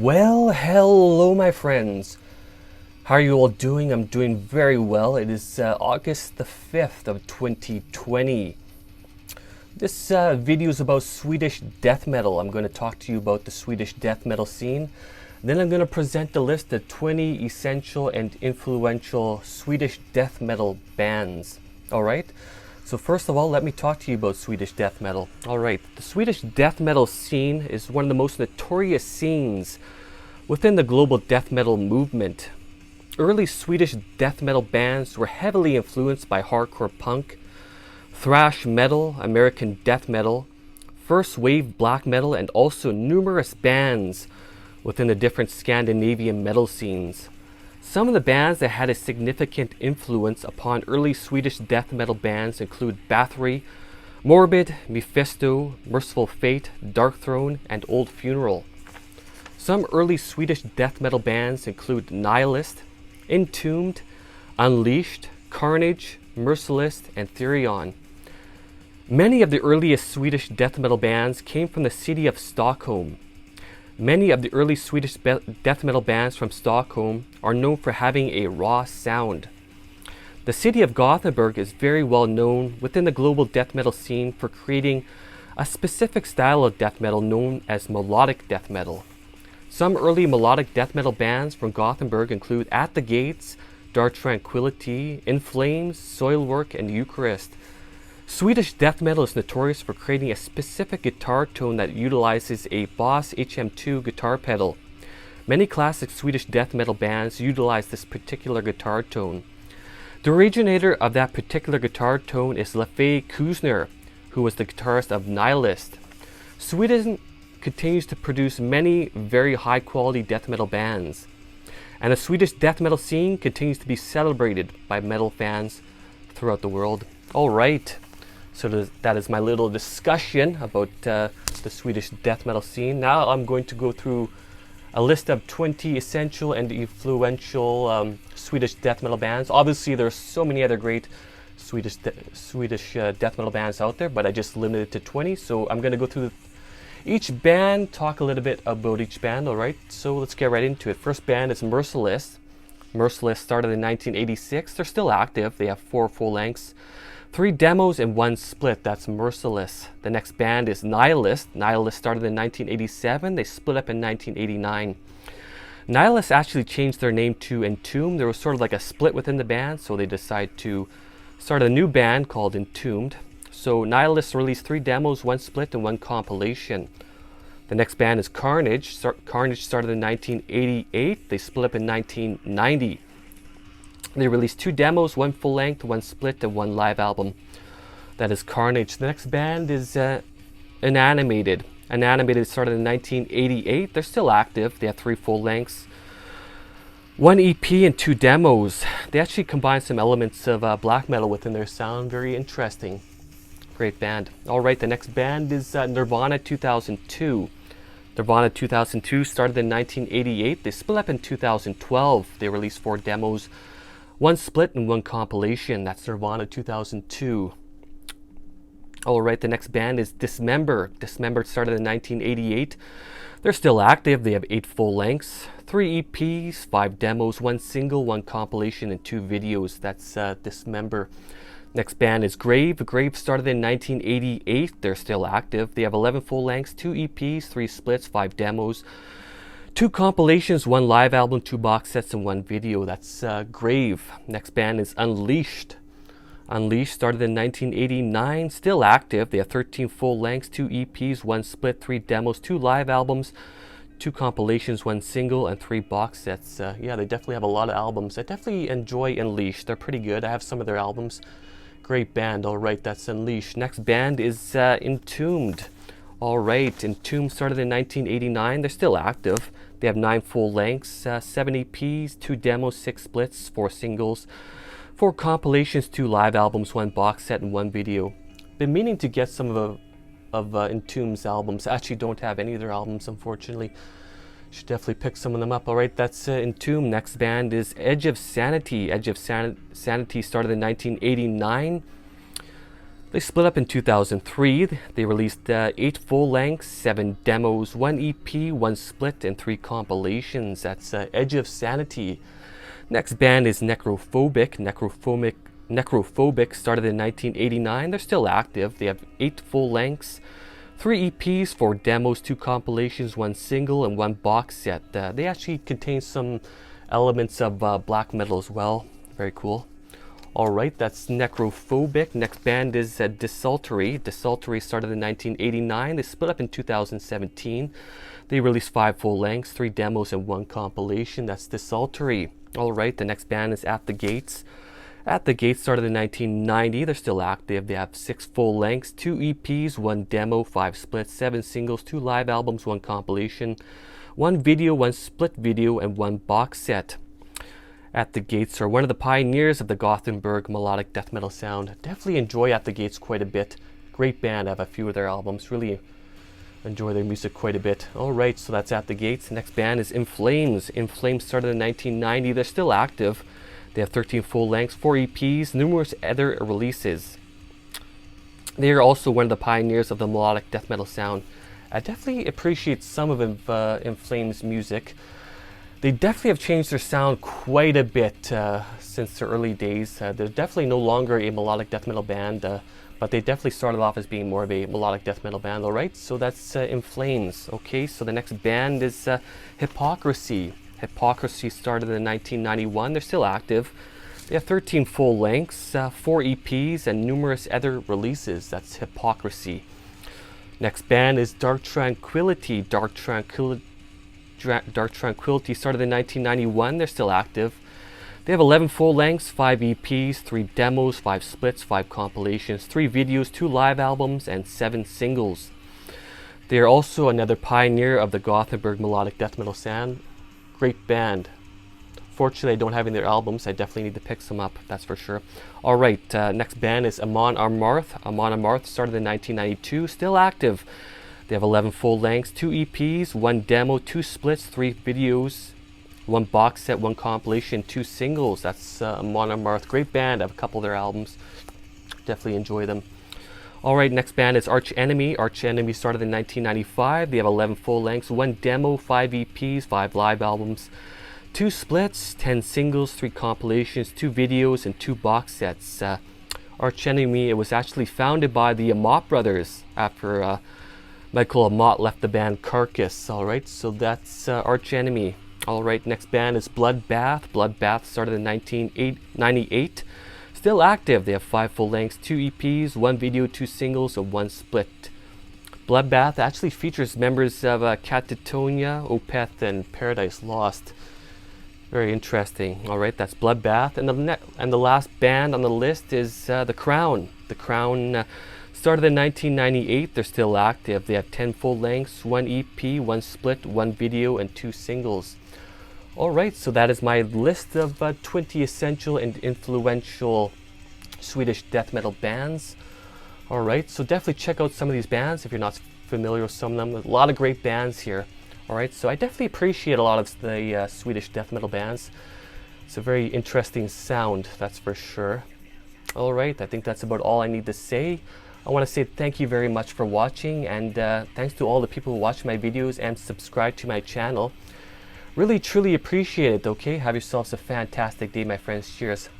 Well, hello my friends. How are you all doing? I'm doing very well. It is August the 5th of 2020. This video is about Swedish death metal. I'm going to talk to you about the Swedish death metal scene. Then I'm going to present a list of 20 essential and influential Swedish death metal bands. Alright? So first of all, let me talk to you about Swedish death metal. Alright, the Swedish death metal scene is one of the most notorious scenes within the global death metal movement. Early Swedish death metal bands were heavily influenced by hardcore punk, thrash metal, American death metal, first wave black metal, and also numerous bands within the different Scandinavian metal scenes. Some of the bands that had a significant influence upon early Swedish death metal bands include Bathory, Morbid, Mephisto, Merciful Fate, Dark Throne, and Old Funeral. Some early Swedish death metal bands include Nihilist, Entombed, Unleashed, Carnage, Merciless, and Therion. Many of the earliest Swedish death metal bands came from the city of Stockholm. Many of the early Swedish death metal bands from Stockholm are known for having a raw sound. The city of Gothenburg is very well known within the global death metal scene for creating a specific style of death metal known as melodic death metal. Some early melodic death metal bands from Gothenburg include At the Gates, Dark Tranquility, In Flames, Soilwork, and Eucharist. Swedish death metal is notorious for creating a specific guitar tone that utilizes a Boss HM2 guitar pedal. Many classic Swedish death metal bands utilize this particular guitar tone. The originator of that particular guitar tone is Leffe Kusner, who was the guitarist of Nihilist. Sweden continues to produce many very high quality death metal bands, and the Swedish death metal scene continues to be celebrated by metal fans throughout the world. Alright, so that is my little discussion about the Swedish death metal scene. Now I'm going to go through a list of 20 essential and influential Swedish death metal bands. Obviously there's so many other great Swedish death metal bands out there, but I just limited it to 20, so I'm going to go through each band, talk a little bit about each band. Alright, so let's get right into it. First band is Merciless. Merciless started in 1986. They're still active. They have 4 full lengths, 3 demos, and 1 split. That's Merciless. The next band is Nihilist. Nihilist started in 1987. They split up in 1989. Nihilist actually changed their name to Entombed. There was sort of like a split within the band, so they decided to start a new band called Entombed. So Nihilist released 3 demos, 1 split, and 1 compilation. The next band is Carnage. Carnage started in 1988. They split up in 1990. They released 2 demos, 1 full length, 1 split, and 1 live album. That is Carnage. The next band is Inanimated. Inanimated started in 1988. They're still active. They have 3 full lengths, 1 EP, and 2 demos. They actually combine some elements of black metal within their sound. Very interesting. Great band. Alright, the next band is Nirvana 2002. Nirvana 2002 started in 1988. They split up in 2012. They released 4 demos, 1 split, and 1 compilation. That's Nirvana 2002. Alright, the next band is Dismember. Dismember started in 1988. They're still active. They have 8 full lengths, 3 EPs, 5 demos, 1 single, 1 compilation, and 2 videos. That's Dismember. Next band is Grave. Grave started in 1988. They're still active. They have 11 full lengths, 2 EPs, 3 splits, 5 demos, 2 compilations, 1 live album, 2 box sets, and 1 video. That's Grave. Next band is Unleashed. Unleashed started in 1989. Still active. They have 13 full lengths, 2 EPs, 1 split, 3 demos, 2 live albums, 2 compilations, 1 single, and 3 box sets. Yeah, they definitely have a lot of albums. I definitely enjoy Unleashed. They're pretty good. I have some of their albums. Great band. Alright, that's Unleashed. Next band is Entombed. Alright, Entombed started in 1989. They're still active. They have 9 full lengths, 7 EPs, 2 demos, 6 splits, 4 singles, 4 compilations, 2 live albums, 1 box set, and 1 video. Been meaning to get some of Entombed's albums. I actually don't have any of their albums, unfortunately. Should definitely pick some of them up. Alright, that's Entombed. Next band is Edge of Sanity. Edge of Sanity started in 1989. They split up in 2003. They released 8 full lengths, 7 demos, 1 EP, 1 split, and 3 compilations. That's Edge of Sanity. Next band is Necrophobic. Necrophobic started in 1989. They're still active. They have 8 full lengths, 3 EPs, 4 demos, 2 compilations, 1 single, and 1 box set. They actually contain some elements of black metal as well. Very cool. Alright, that's Necrophobic. Next band is Desultory. Desultory started in 1989. They split up in 2017. They released 5 full lengths, 3 demos, and 1 compilation. That's Desultory. Alright, the next band is At the Gates. At the Gates started in 1990. They're still active. They have 6 full lengths, 2 EPs, 1 demo, 5 splits, 7 singles, 2 live albums, 1 compilation, 1 video, 1 split video, and 1 box set. At the Gates are one of the pioneers of the Gothenburg melodic death metal sound. Definitely enjoy At the Gates quite a bit. Great band. I have a few of their albums. Really enjoy their music quite a bit. Alright, so that's At the Gates. The next band is In Flames. In Flames started in 1990. They're still active. They have 13 full lengths, 4 EPs, numerous other releases. They are also one of the pioneers of the melodic death metal sound. I definitely appreciate some of In Flames' music. They definitely have changed their sound quite a bit since their early days. They're definitely no longer a melodic death metal band, but they definitely started off as being more of a melodic death metal band. Alright, so that's In Flames. Okay, so the next band is Hypocrisy. Hypocrisy started in 1991. They're still active. They have 13 full lengths, 4 EPs, and numerous other releases. That's Hypocrisy. Next band is Dark Tranquility. Dark Tranquility started in 1991. They're still active. They have 11 full lengths, 5 EPs, 3 demos, 5 splits, 5 compilations, 3 videos, 2 live albums, and 7 singles. They are also another pioneer of the Gothenburg melodic death metal sound. Great band. Fortunately, I don't have any of their albums. I definitely need to pick some up, that's for sure. Alright, next band is Amon Amarth. Amon Amarth started in 1992, still active. They have 11 full lengths, 2 EPs, 1 demo, 2 splits, 3 videos, 1 box set, 1 compilation, 2 singles. That's Amon Amarth. Great band. I have a couple of their albums. Definitely enjoy them. Alright, next band is Arch Enemy. Arch Enemy started in 1995. They have 11 full lengths, 1 demo, 5 EPs, 5 live albums, 2 splits, 10 singles, 3 compilations, 2 videos, and 2 box sets. Arch Enemy, it was actually founded by the Amott brothers after Michael Amott left the band Carcass. Alright, so that's Arch Enemy. Alright, next band is Bloodbath. Bloodbath started in 1998. Still active. They have 5 full lengths, 2 EPs, 1 video, 2 singles, and 1 split. Bloodbath actually features members of Catatonia, Opeth, and Paradise Lost. Very interesting. Alright, that's Bloodbath. And the last band on the list is The Crown. The Crown started in 1998. They're still active. They have 10 full lengths, 1 EP, 1 split, 1 video, and 2 singles. Alright, so that is my list of 20 essential and influential Swedish death metal bands. Alright, so definitely check out some of these bands if you're not familiar with some of them. There's a lot of great bands here. Alright, so I definitely appreciate a lot of the Swedish death metal bands. It's a very interesting sound, that's for sure. Alright, I think that's about all I need to say. I want to say thank you very much for watching, and thanks to all the people who watch my videos and subscribe to my channel. Really, truly appreciate it, okay? Have yourselves a fantastic day, my friends. Cheers.